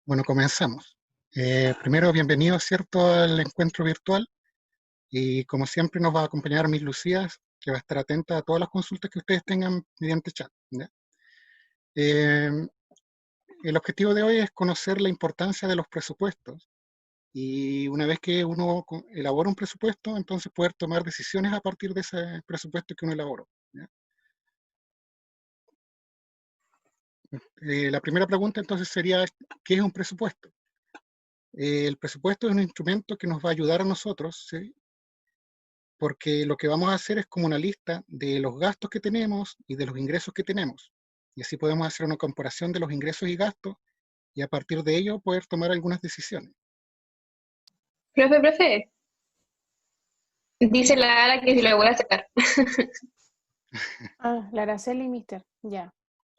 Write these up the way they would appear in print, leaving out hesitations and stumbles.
Bueno, comenzamos. Primero, bienvenidos, ¿cierto?, al encuentro virtual. Y como siempre nos va a acompañar Miss Lucía, que va a estar atenta a todas las consultas que ustedes tengan mediante chat, ¿ya? Eh, el objetivo de hoy es conocer la importancia de los presupuestos. Y una vez que uno elabora un presupuesto, entonces poder tomar decisiones a partir de ese presupuesto que uno elaboró, ¿ya? La primera pregunta entonces sería, ¿qué es un presupuesto? El presupuesto es un instrumento que nos va a ayudar a nosotros, ¿sí?, porque lo que vamos a hacer es como una lista de los gastos que tenemos y de los ingresos que tenemos. Y así podemos hacer una comparación de los ingresos y gastos y a partir de ello poder tomar algunas decisiones. Profe, dice la Ara que si la voy a sacar. Ah, la Araceli Mister, ya.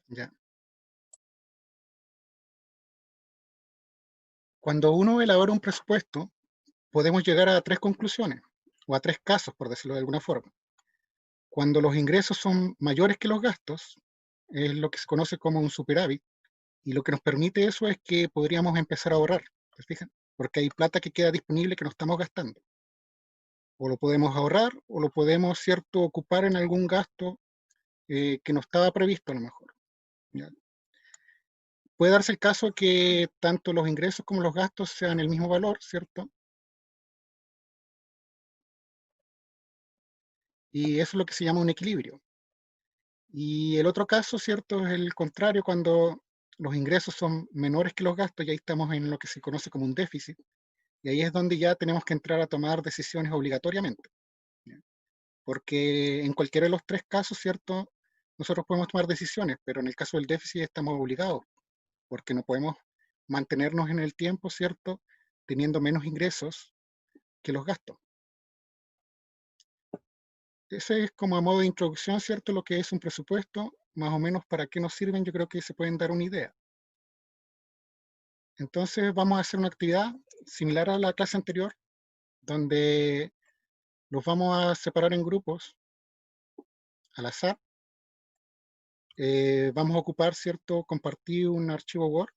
¿Ya? Cuando uno elabora un presupuesto, podemos llegar a tres conclusiones, o a tres casos, por decirlo de alguna forma. Cuando los ingresos son mayores que los gastos, es lo que se conoce como un superávit, y lo que nos permite eso es que podríamos empezar a ahorrar, ¿se fijan? Porque hay plata que queda disponible que no estamos gastando. O lo podemos ahorrar o lo podemos, cierto, ocupar en algún gasto que no estaba previsto a lo mejor, ¿ya? Puede darse el caso que tanto los ingresos como los gastos sean el mismo valor, ¿cierto? Y eso es lo que se llama un equilibrio. Y el otro caso, ¿cierto?, es el contrario, cuando los ingresos son menores que los gastos, y ahí estamos en lo que se conoce como un déficit, y ahí es donde ya tenemos que entrar a tomar decisiones obligatoriamente, ¿ya? Porque en cualquiera de los tres casos, ¿cierto?, nosotros podemos tomar decisiones, pero en el caso del déficit estamos obligados, porque no podemos mantenernos en el tiempo, ¿cierto?, teniendo menos ingresos que los gastos. Ese es como a modo de introducción, ¿cierto?, lo que es un presupuesto, más o menos para qué nos sirven, yo creo que se pueden dar una idea. Entonces vamos a hacer una actividad similar a la clase anterior, donde los vamos a separar en grupos al azar. Vamos a ocupar, ¿cierto?, compartir un archivo Word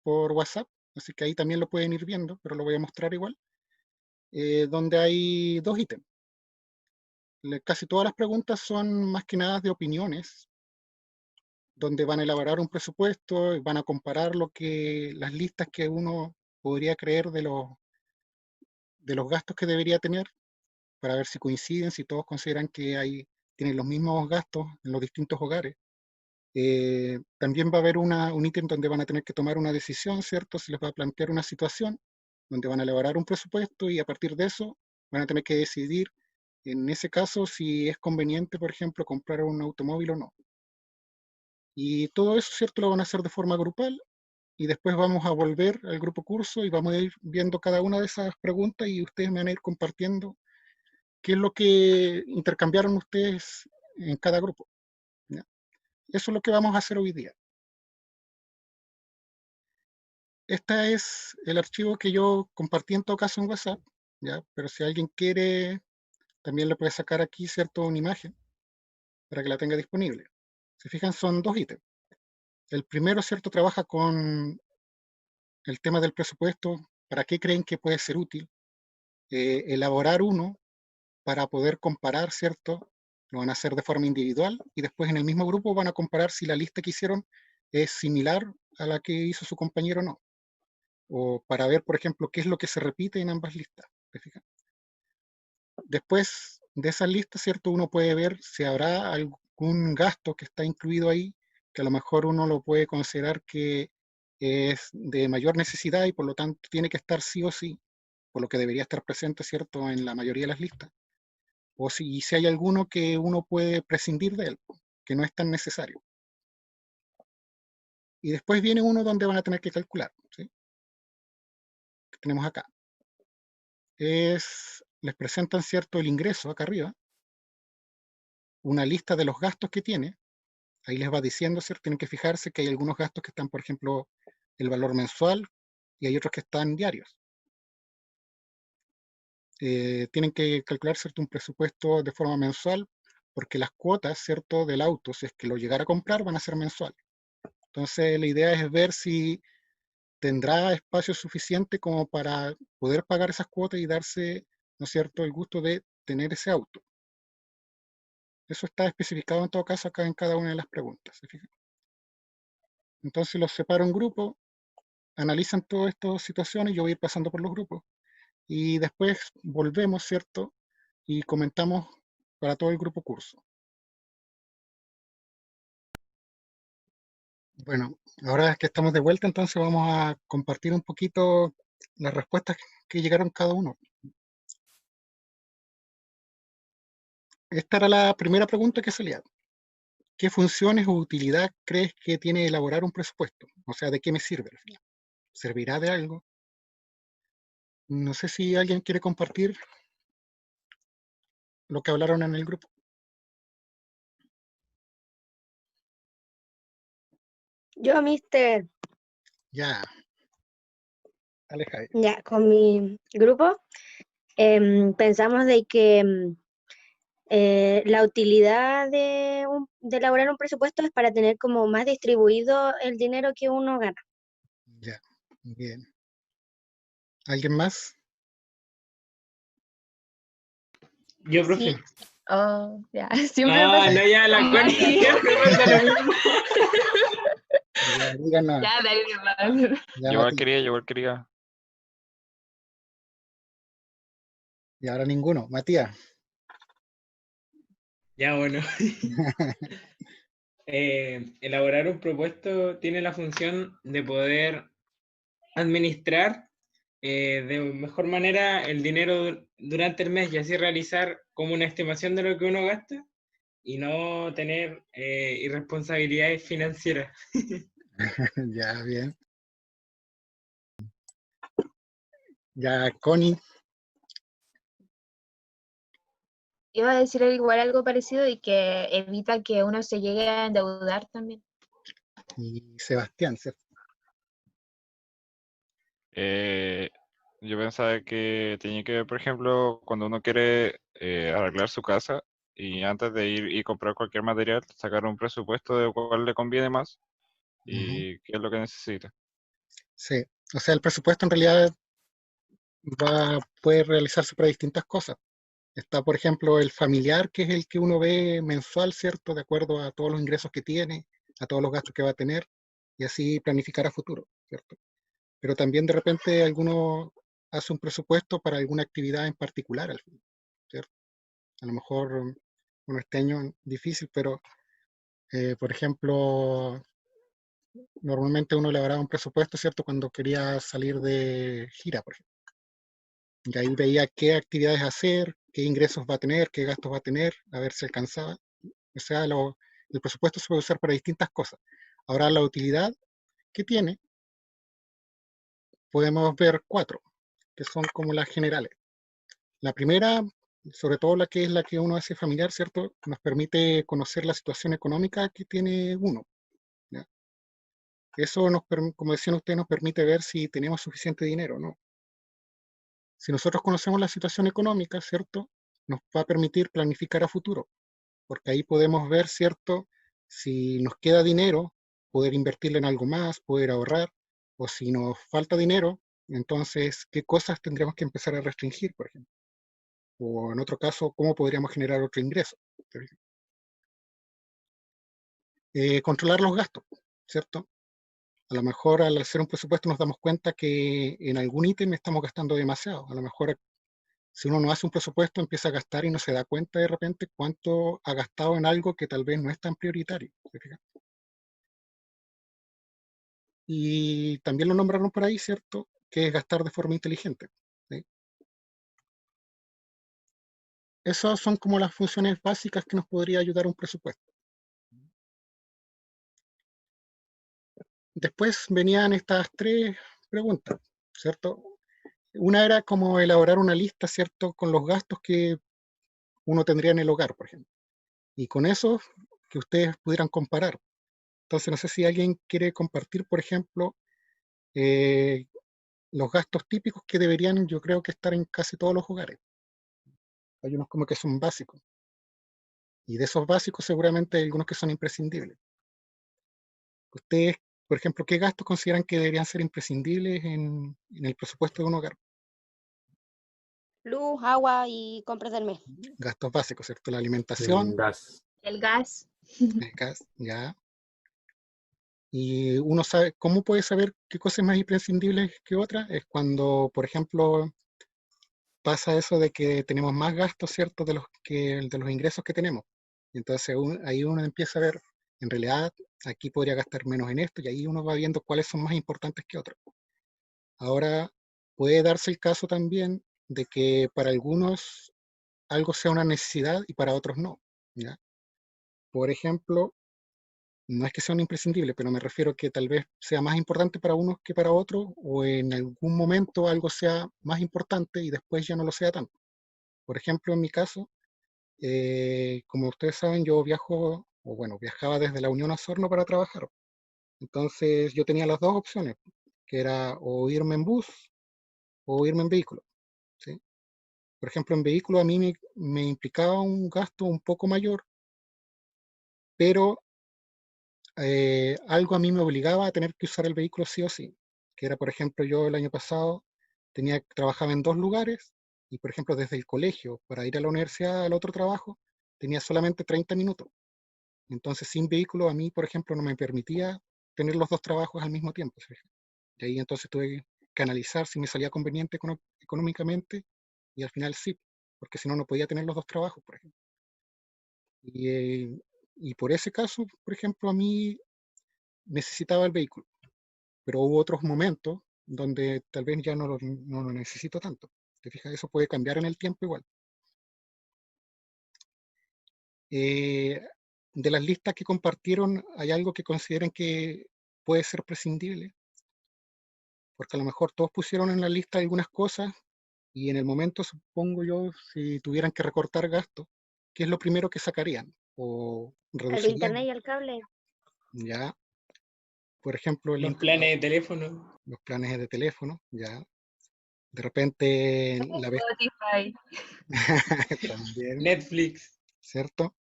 por WhatsApp, así que ahí también lo pueden ir viendo, pero lo voy a mostrar igual, donde hay dos ítems. Casi todas las preguntas son más que nada de opiniones, donde van a elaborar un presupuesto y van a comparar las listas que uno podría creer de los gastos que debería tener, para ver si coinciden, si todos consideran que tienen los mismos gastos en los distintos hogares. También va a haber un ítem donde van a tener que tomar una decisión, ¿cierto? Se les va a plantear una situación donde van a elaborar un presupuesto y a partir de eso van a tener que decidir, en ese caso, si es conveniente, por ejemplo, comprar un automóvil o no. Y todo eso, ¿cierto?, lo van a hacer de forma grupal y después vamos a volver al grupo curso y vamos a ir viendo cada una de esas preguntas y ustedes me van a ir compartiendo qué es lo que intercambiaron ustedes en cada grupo, ¿ya? Eso es lo que vamos a hacer hoy día. Este es el archivo que yo compartí en todo caso en WhatsApp, ¿ya? Pero si alguien quiere, también le puede sacar aquí, ¿cierto?, una imagen para que la tenga disponible. Si fijan, son dos ítems. El primero, ¿cierto?, trabaja con el tema del presupuesto. ¿Para qué creen que puede ser útil? Elaborar uno para poder comparar, ¿cierto? Lo van a hacer de forma individual y después en el mismo grupo van a comparar si la lista que hicieron es similar a la que hizo su compañero o no. O para ver, por ejemplo, qué es lo que se repite en ambas listas, ¿te fijas? Después de esas listas, ¿cierto?, uno puede ver si habrá algún gasto que está incluido ahí, que a lo mejor uno lo puede considerar que es de mayor necesidad y por lo tanto tiene que estar sí o sí, por lo que debería estar presente, ¿cierto?, en la mayoría de las listas. O si hay alguno que uno puede prescindir de él, que no es tan necesario. Y después viene uno donde van a tener que calcular, ¿sí? Que tenemos acá. Les presentan, ¿cierto?, el ingreso acá arriba, una lista de los gastos que tiene. Ahí les va diciendo, ¿cierto? Tienen que fijarse que hay algunos gastos que están, por ejemplo, el valor mensual y hay otros que están diarios. Tienen que calcular, ¿cierto?, un presupuesto de forma mensual porque las cuotas, ¿cierto?, del auto, si es que lo llegara a comprar, van a ser mensuales. Entonces, la idea es ver si tendrá espacio suficiente como para poder pagar esas cuotas y darse, ¿no es cierto?, el gusto de tener ese auto. Eso está especificado en todo caso acá en cada una de las preguntas, ¿se fijan? Entonces los separo en grupos, analizan todas estas situaciones, yo voy a ir pasando por los grupos y después volvemos, ¿cierto? Y comentamos para todo el grupo curso. Bueno, ahora que estamos de vuelta, entonces vamos a compartir un poquito las respuestas que llegaron cada uno. Esta era la primera pregunta que salía. ¿Qué funciones o utilidad crees que tiene elaborar un presupuesto? O sea, ¿de qué me sirve al final? ¿Servirá de algo? No sé si alguien quiere compartir lo que hablaron en el grupo. Yo, mister, Ya, Aleja. ya, con mi grupo pensamos de que la utilidad de elaborar un presupuesto es para tener como más distribuido el dinero que uno gana. Ya, bien. ¿Alguien más? Yo, profe. Sí. Oh, ya. Siempre me No, pasa. no, ya la Connie siempre pasa lo mismo. Ya, díganos. Ya, dale nomás. Ya, Yo igual Mati. quería, yo igual quería. Y ahora ninguno. Matías. Ya, bueno. Elaborar un propuesto tiene la función de poder administrar de mejor manera el dinero durante el mes y así realizar como una estimación de lo que uno gasta y no tener irresponsabilidades financieras. Ya, bien. Ya, Connie. Iba a decir igual algo parecido y que evita que uno se llegue a endeudar también. Y Sebastián, ¿cierto? Yo pensaba que tenía que ver, por ejemplo, cuando uno quiere arreglar su casa y antes de ir y comprar cualquier material, sacar un presupuesto de cuál le conviene más y qué es lo que necesita. Sí. O sea, el presupuesto en realidad puede realizarse para distintas cosas. Está, por ejemplo, el familiar, que es el que uno ve mensual, ¿cierto? De acuerdo a todos los ingresos que tiene, a todos los gastos que va a tener, y así planificar a futuro, ¿cierto? Pero también de repente alguno hace un presupuesto para alguna actividad en particular, al fin, ¿cierto? A lo mejor, bueno, este año es difícil, pero, por ejemplo, normalmente uno elaboraba un presupuesto, ¿cierto? Cuando quería salir de gira, por ejemplo. Y ahí veía qué actividades hacer, qué ingresos va a tener, qué gastos va a tener, a ver si alcanzaba. O sea, el presupuesto se puede usar para distintas cosas. Ahora, la utilidad que tiene, podemos ver cuatro, que son como las generales. La primera, sobre todo la que es la que uno hace familiar, ¿cierto? Nos permite conocer la situación económica que tiene uno. ¿Ya? Eso, como decían ustedes, nos permite ver si tenemos suficiente dinero o no. Si nosotros conocemos la situación económica, ¿cierto? Nos va a permitir planificar a futuro, porque ahí podemos ver, ¿cierto? Si nos queda dinero, poder invertirlo en algo más, poder ahorrar, o si nos falta dinero, entonces, ¿qué cosas tendríamos que empezar a restringir, por ejemplo? O en otro caso, ¿cómo podríamos generar otro ingreso? Controlar los gastos, ¿cierto? A lo mejor al hacer un presupuesto nos damos cuenta que en algún ítem estamos gastando demasiado. A lo mejor si uno no hace un presupuesto empieza a gastar y no se da cuenta de repente cuánto ha gastado en algo que tal vez no es tan prioritario. ¿Se fijan? Y también lo nombraron por ahí, ¿cierto? Que es gastar de forma inteligente. ¿Sí? Esas son como las funciones básicas que nos podría ayudar un presupuesto. Después venían estas tres preguntas, ¿cierto? Una era como elaborar una lista, ¿cierto? Con los gastos que uno tendría en el hogar, por ejemplo. Y con eso que ustedes pudieran comparar. Entonces, no sé si alguien quiere compartir, por ejemplo, eh, los gastos típicos que deberían, yo creo que estar en casi todos los hogares. Hay unos como que son básicos. Y de esos básicos seguramente hay algunos que son imprescindibles. ¿Ustedes por ejemplo, ¿qué gastos consideran que deberían ser imprescindibles en el presupuesto de un hogar? Luz, agua y compras del mes. Gastos básicos, ¿cierto? La alimentación, Gas. El gas. el gas, ya. Y uno sabe, ¿cómo puede saber qué cosa es más imprescindible que otra? Es cuando, por ejemplo, pasa eso de que tenemos más gastos, ¿cierto? De los ingresos que tenemos. Entonces ahí uno empieza a ver, en realidad, aquí podría gastar menos en esto, y ahí uno va viendo cuáles son más importantes que otros. Ahora, puede darse el caso también de que para algunos algo sea una necesidad y para otros no, ¿ya? Por ejemplo, no es que sea un imprescindible, pero me refiero a que tal vez sea más importante para unos que para otros, o en algún momento algo sea más importante y después ya no lo sea tanto. Por ejemplo, en mi caso, como ustedes saben, yo viajo, o bueno, viajaba desde la Unión a Osorno para trabajar. Entonces yo tenía las dos opciones, que era o irme en bus o irme en vehículo, ¿sí? Por ejemplo, en vehículo a mí me implicaba un gasto un poco mayor, pero algo a mí me obligaba a tener que usar el vehículo sí o sí, que era, por ejemplo, yo el año pasado trabajaba en 2 lugares y, por ejemplo, desde el colegio para ir a la universidad al otro trabajo, tenía solamente 30 minutos. Entonces, sin vehículo a mí, por ejemplo, no me permitía tener los 2 trabajos al mismo tiempo, ¿sí? Y ahí entonces tuve que analizar si me salía conveniente económicamente y al final sí, porque si no, no podía tener los 2 trabajos, por ejemplo. Y por ese caso, por ejemplo, a mí necesitaba el vehículo, pero hubo otros momentos donde tal vez ya no lo necesito tanto. ¿Te fijas? Eso puede cambiar en el tiempo igual. De las listas que compartieron, ¿hay algo que consideren que puede ser prescindible? Porque a lo mejor todos pusieron en la lista algunas cosas y en el momento, supongo yo, si tuvieran que recortar gastos, ¿qué es lo primero que sacarían? ¿O El reducirían? internet y el cable. Ya, por ejemplo, Los planes de teléfono. los planes de teléfono, ya. De repente, la vez Spotify. también, Netflix. ¿cierto?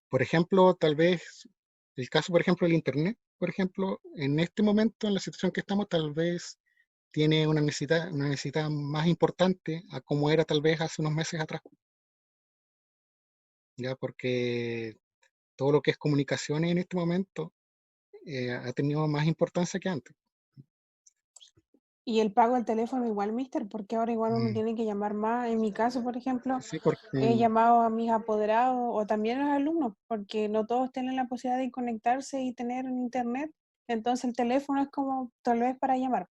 Por ejemplo, tal vez, el caso, por ejemplo, del Internet, por ejemplo, en este momento, en la situación que estamos, tal vez tiene una necesidad más importante a como era tal vez hace unos meses atrás, ya, porque todo lo que es comunicaciones en este momento ha tenido más importancia que antes. Y el pago del teléfono igual, mister, porque ahora igual uno Mm, tiene que llamar más. En mi caso, por ejemplo, sí, porque he llamado a mis apoderados o también a los alumnos, porque no todos tienen la posibilidad de conectarse y tener un internet. Entonces el teléfono es como tal vez para llamar.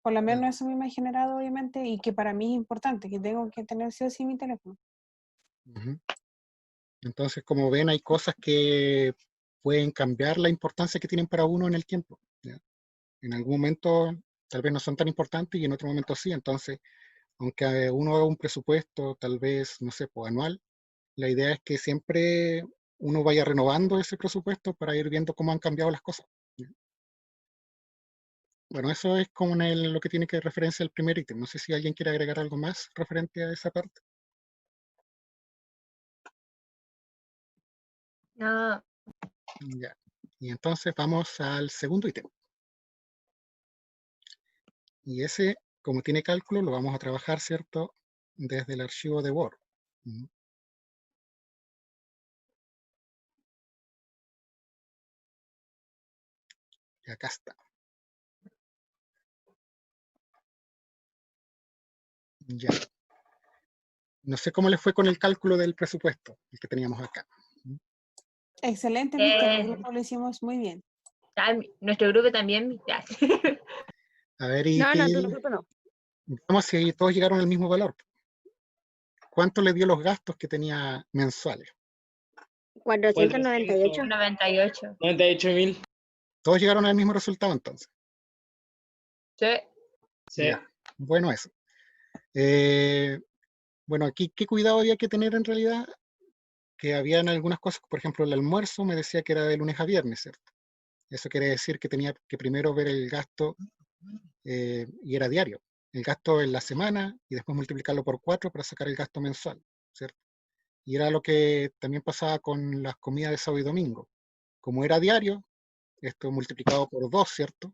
Por lo menos eso me ha generado, obviamente, y que para mí es importante, que tengo que tener sí o sí mi teléfono. ujú. Entonces, como ven, hay cosas que pueden cambiar la importancia que tienen para uno en el tiempo, ¿ya? En algún momento tal vez no son tan importantes y en otro momento sí. Entonces, aunque uno haga un presupuesto tal vez, no sé, pues, anual, la idea es que siempre uno vaya renovando ese presupuesto para ir viendo cómo han cambiado las cosas, ¿ya? Bueno, eso es como lo que tiene que referencia al primer ítem. No sé si alguien quiere agregar algo más referente a esa parte. No, Ya. Y entonces vamos al segundo ítem. Y ese, como tiene cálculo, lo vamos a trabajar, ¿cierto? Desde el archivo de Word. Mm, Y acá está. Ya. No sé cómo les fue con el cálculo del presupuesto, el que teníamos acá. Mm, Excelente, mister. El grupo lo hicimos muy bien. nuestro grupo también. Ya. A ver, y No, no, tú nosotros no. vamos si todos llegaron al mismo valor. ¿Cuánto le dio los gastos que tenía mensuales? 498. 98. 98.000. Todos llegaron al mismo resultado entonces. Sí. Sí. Ya. Bueno, eso. Bueno, aquí, ¿qué cuidado había que tener en realidad? Que habían algunas cosas, por ejemplo, el almuerzo me decía que era de lunes a viernes, ¿cierto? Eso quiere decir que tenía que primero ver el gasto y era diario. El gasto en la semana y después multiplicarlo por 4 para sacar el gasto mensual, ¿cierto? Y era lo que también pasaba con las comidas de sábado y domingo. Como era diario, esto multiplicado por 2, ¿cierto?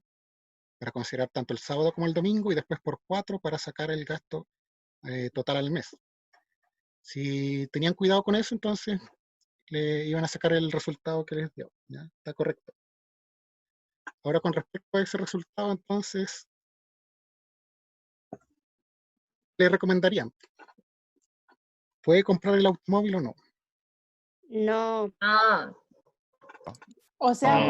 Para considerar tanto el sábado como el domingo, y después por 4 para sacar el gasto total al mes. Si tenían cuidado con eso, entonces le iban a sacar el resultado que les dio. ¿Ya? Está correcto. Ahora, con respecto a ese resultado, entonces, le recomendarían, ¿puede comprar el automóvil o no? No, Ah, O sea,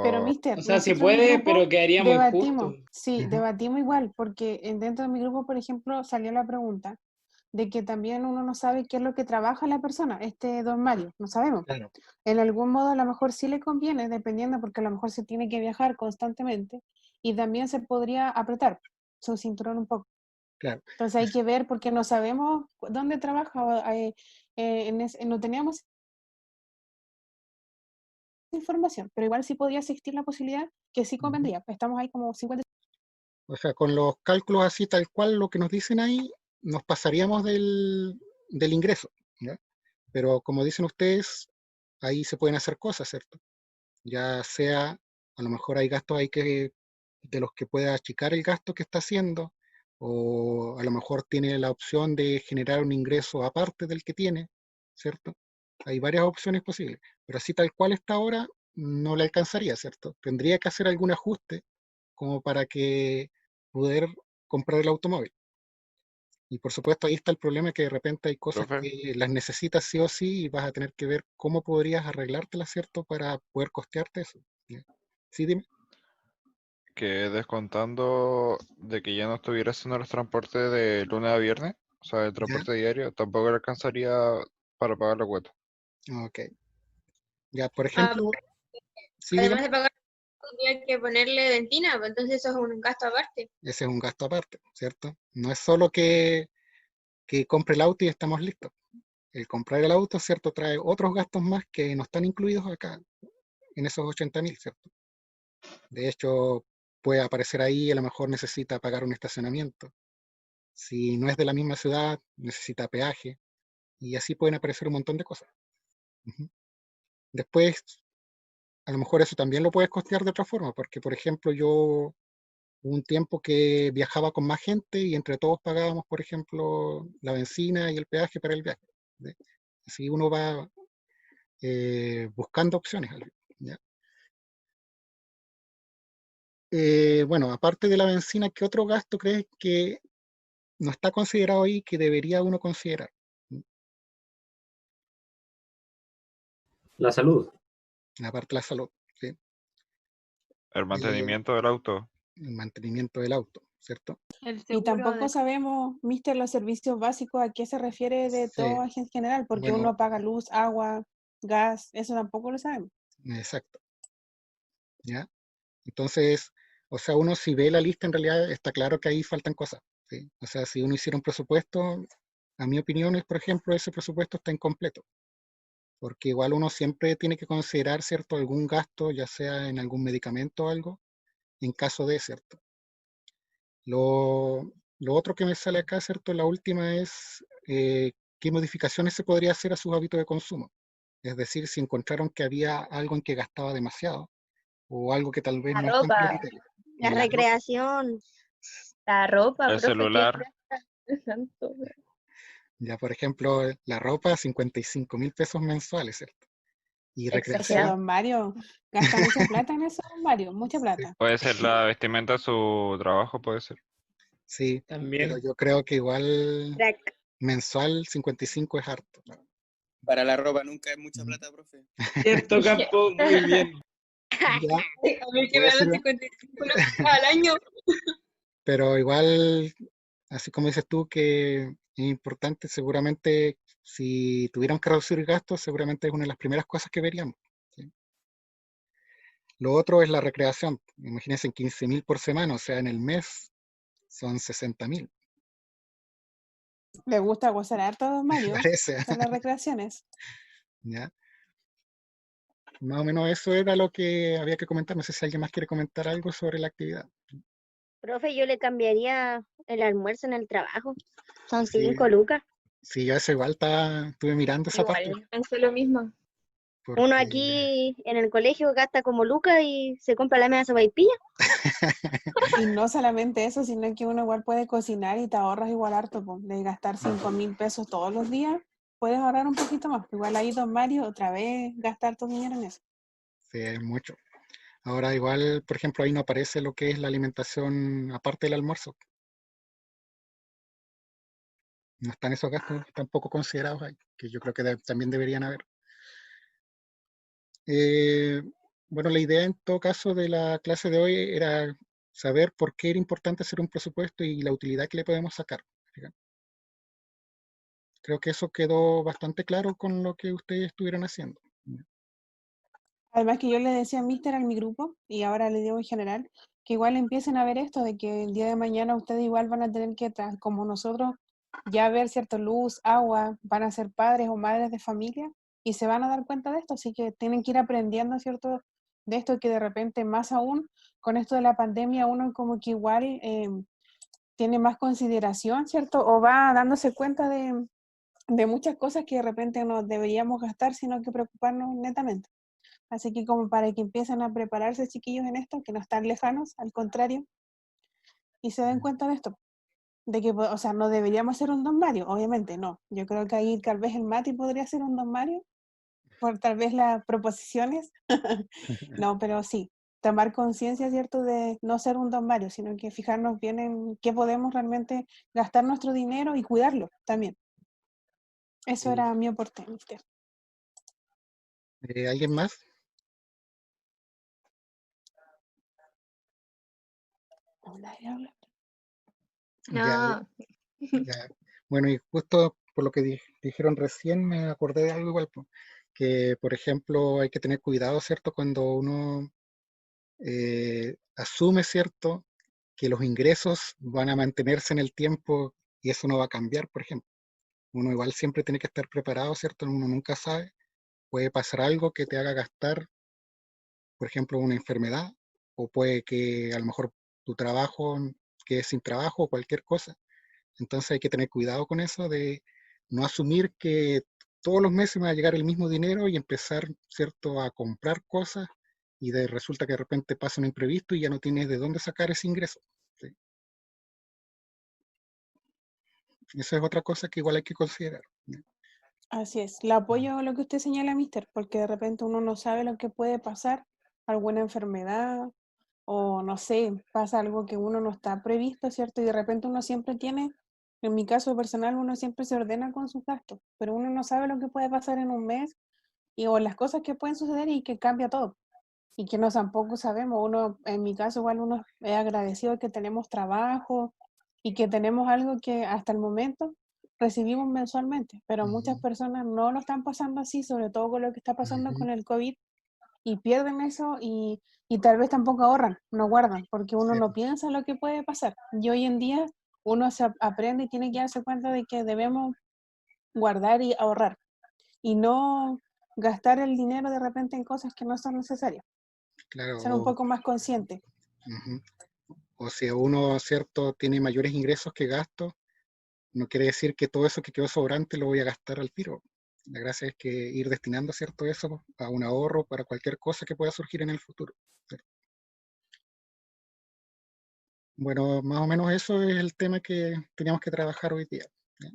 pero Oh, mister, O sea, se nosotros en mi puede, grupo pero quedaría muy debatimos, justo. sí, Ujú. debatimos igual, porque dentro de mi grupo, por ejemplo, salió la pregunta de que también uno no sabe qué es lo que trabaja la persona, don Mario, no sabemos. Claro. En algún modo a lo mejor sí le conviene, dependiendo, porque a lo mejor se tiene que viajar constantemente y también se podría apretar su cinturón un poco. Claro. Entonces hay que ver porque no sabemos dónde trabaja, no teníamos información, pero igual sí podría existir la posibilidad que sí Ujú. convendría. Estamos ahí como 50. O sea, con los cálculos así tal cual, lo que nos dicen ahí, nos pasaríamos del ingreso, ¿ya? Pero como dicen ustedes, ahí se pueden hacer cosas, ¿cierto? Ya sea, a lo mejor hay gastos ahí de los que pueda achicar el gasto que está haciendo, o a lo mejor tiene la opción de generar un ingreso aparte del que tiene, ¿cierto? Hay varias opciones posibles, pero así tal cual está ahora, no le alcanzaría, ¿cierto? Tendría que hacer algún ajuste como para que poder comprar el automóvil. Y por supuesto ahí está el problema, que de repente hay cosas profe, que las necesitas sí o sí, y vas a tener que ver cómo podrías arreglártelas, ¿cierto? Para poder costearte eso. ¿Ya? Sí, dime. que descontando de que ya no estuviera haciendo los transportes de lunes a viernes, o sea, el ¿Ya? transporte diario, tampoco le alcanzaría para pagar la cuota. Ok. Ya, por ah, ejemplo, sí, además dígame. de pagar, tendría que ponerle dentina, pues entonces eso es un gasto aparte. Ese es un gasto aparte, ¿cierto? No es solo que compre el auto y estamos listos. El comprar el auto, ¿cierto? Trae otros gastos más que no están incluidos acá en esos 80.000, ¿cierto? De hecho, puede aparecer ahí, a lo mejor necesita pagar un estacionamiento. Si no es de la misma ciudad, necesita peaje. Y así pueden aparecer un montón de cosas. Ujú. Después, a lo mejor eso también lo puedes costear de otra forma, porque, por ejemplo, yo hubo un tiempo que viajaba con más gente y entre todos pagábamos, por ejemplo, la benzina y el peaje para el viaje. ¿Sí? Así uno va buscando opciones. ¿Ya? Bueno, aparte de la benzina, ¿qué otro gasto crees que no está considerado ahí que debería uno considerar? La salud. Aparte de la salud, ¿sí? El Eh, mantenimiento del auto. el mantenimiento del auto, ¿cierto? El Y seguro tampoco de... sabemos, mister, los servicios básicos, a qué se refiere de Sí, todo en general, porque bueno, uno paga luz, agua, gas, eso tampoco lo sabemos. exacto, ¿ya? Entonces, o sea, uno si ve la lista, en realidad está claro que ahí faltan cosas, ¿sí? O sea, si uno hiciera un presupuesto, a mi opinión, por ejemplo, ese presupuesto está incompleto, porque igual uno siempre tiene que considerar, ¿cierto?, algún gasto, ya sea en algún medicamento o algo, en caso de, ¿cierto? Lo otro que me sale acá, ¿cierto? La última es qué modificaciones se podría hacer a sus hábitos de consumo. Es decir, si encontraron que había algo en que gastaba demasiado o algo que tal vez La no es tan ropa, prioritario. la En la ropa, recreación. la ropa, El profe, ¿qué celular. tanto? ya por ejemplo, la ropa, 55.000 pesos mensuales, ¿cierto? Y Pero Exagerado. recreación, don Mario gasta mucha plata en eso, don Mario, mucha sí, plata. Puede ser la vestimenta de su trabajo, puede ser. sí, pero También. yo creo que igual Crack. mensual 55 es harto. Para la ropa nunca es mucha Mm. plata, profe. Cierto, Campo, muy bien. Ya, A mí que me puede dan ser, 55 lucas al año. pero igual, así como dices tú, que es importante, seguramente si tuvieran que reducir gastos, seguramente es una de las primeras cosas que veríamos. ¿Sí? Lo otro es la recreación. Imagínense, en 15.000 por semana, o sea, en el mes son 60.000. Le gusta gozar harto, don Mario, Parece, con las recreaciones. ¿ya? Más o menos eso era lo que había que comentar. No sé si alguien más quiere comentar algo sobre la actividad. Profe, yo le cambiaría el almuerzo en el trabajo. Son Sí, 5 lucas. sí, yo eso igual estuve mirando esa parte. Igual, pensé lo mismo. Uno porque aquí en el colegio gasta como lucas y se compra la media sopaipilla. Y no solamente eso, sino que uno igual puede cocinar y te ahorras igual harto, po. De gastar 5.000 pesos todos los días, puedes ahorrar un poquito más. Igual ahí, don Mario, otra vez gastar tu dinero en eso. sí, es mucho. Ahora igual, por ejemplo, ahí no aparece lo que es la alimentación aparte del almuerzo. No están esos gastos tampoco considerados ahí, que yo creo que también deberían haber. Eh, bueno, la idea en todo caso de la clase de hoy era saber por qué era importante hacer un presupuesto y la utilidad que le podemos sacar. Fíjate. Creo que eso quedó bastante claro con lo que ustedes estuvieron haciendo. Además que yo le decía a Mister en mi grupo, y ahora le digo en general, que igual empiecen a ver esto, de que el día de mañana ustedes igual van a tener que, como nosotros, ya ver cierta luz, agua, van a ser padres o madres de familia, y se van a dar cuenta de esto, así que tienen que ir aprendiendo, ¿cierto? De esto que de repente, más aún, con esto de la pandemia, uno como que igual tiene más consideración, ¿cierto? O va dándose cuenta de muchas cosas que de repente no deberíamos gastar, sino que preocuparnos netamente. Así que como para que empiecen a prepararse, chiquillos, en esto, que no están lejanos, al contrario, y se den cuenta de esto, de que, o sea, no deberíamos ser un Don Mario, obviamente no. Yo creo que ahí tal vez el Mati podría ser un Don Mario, por tal vez las proposiciones. No, pero sí, tomar conciencia, ¿cierto?, de no ser un Don Mario, sino que fijarnos bien en qué podemos realmente gastar nuestro dinero y cuidarlo también. Eso Sí. era mi aporte, Mister. ¿Alguien más? Nadie habla. Ya, No, ya. Bueno, y justo por lo que dijeron recién, me acordé de algo igual, po, que por ejemplo hay que tener cuidado, ¿cierto? Cuando uno asume, ¿cierto? Que los ingresos van a mantenerse en el tiempo y eso no va a cambiar, por ejemplo. Uno igual siempre tiene que estar preparado, ¿cierto? Uno nunca sabe. Puede pasar algo que te haga gastar, por ejemplo, una enfermedad, o puede que a lo mejor tu trabajo quede sin trabajo o cualquier cosa. Entonces hay que tener cuidado con eso de no asumir que todos los meses me va a llegar el mismo dinero y empezar, ¿cierto?, a comprar cosas y resulta que de repente pasa un imprevisto y ya no tienes de dónde sacar ese ingreso. ¿Sí? Esa es otra cosa que igual hay que considerar. ¿Sí? Así es, le apoyo lo que usted señala, Mister, porque de repente uno no sabe lo que puede pasar, alguna enfermedad o no sé, pasa algo que uno no está previsto, ¿cierto? Y de repente uno siempre tiene, en mi caso personal, uno siempre se ordena con sus gastos, pero uno no sabe lo que puede pasar en un mes y o las cosas que pueden suceder y que cambia todo y que no tampoco sabemos. Uno, en mi caso, igual uno es agradecido que tenemos trabajo y que tenemos algo que hasta el momento recibimos mensualmente, pero muchas Ujú, personas no lo están pasando así, sobre todo con lo que está pasando ujú, con el COVID, y pierden eso y tal vez tampoco ahorran, no guardan, porque uno sí, no piensa lo que puede pasar. Y hoy en día uno se aprende y tiene que darse cuenta de que debemos guardar y ahorrar y no gastar el dinero de repente en cosas que no son necesarias, claro. ser un poco más consciente. Ujú. O si uno, ¿cierto?, tiene mayores ingresos que gastos, no quiere decir que todo eso que quedó sobrante lo voy a gastar al tiro. La gracia es que ir destinando, ¿cierto?, eso a un ahorro para cualquier cosa que pueda surgir en el futuro. ¿Cierto? Bueno, más o menos eso es el tema que teníamos que trabajar hoy día.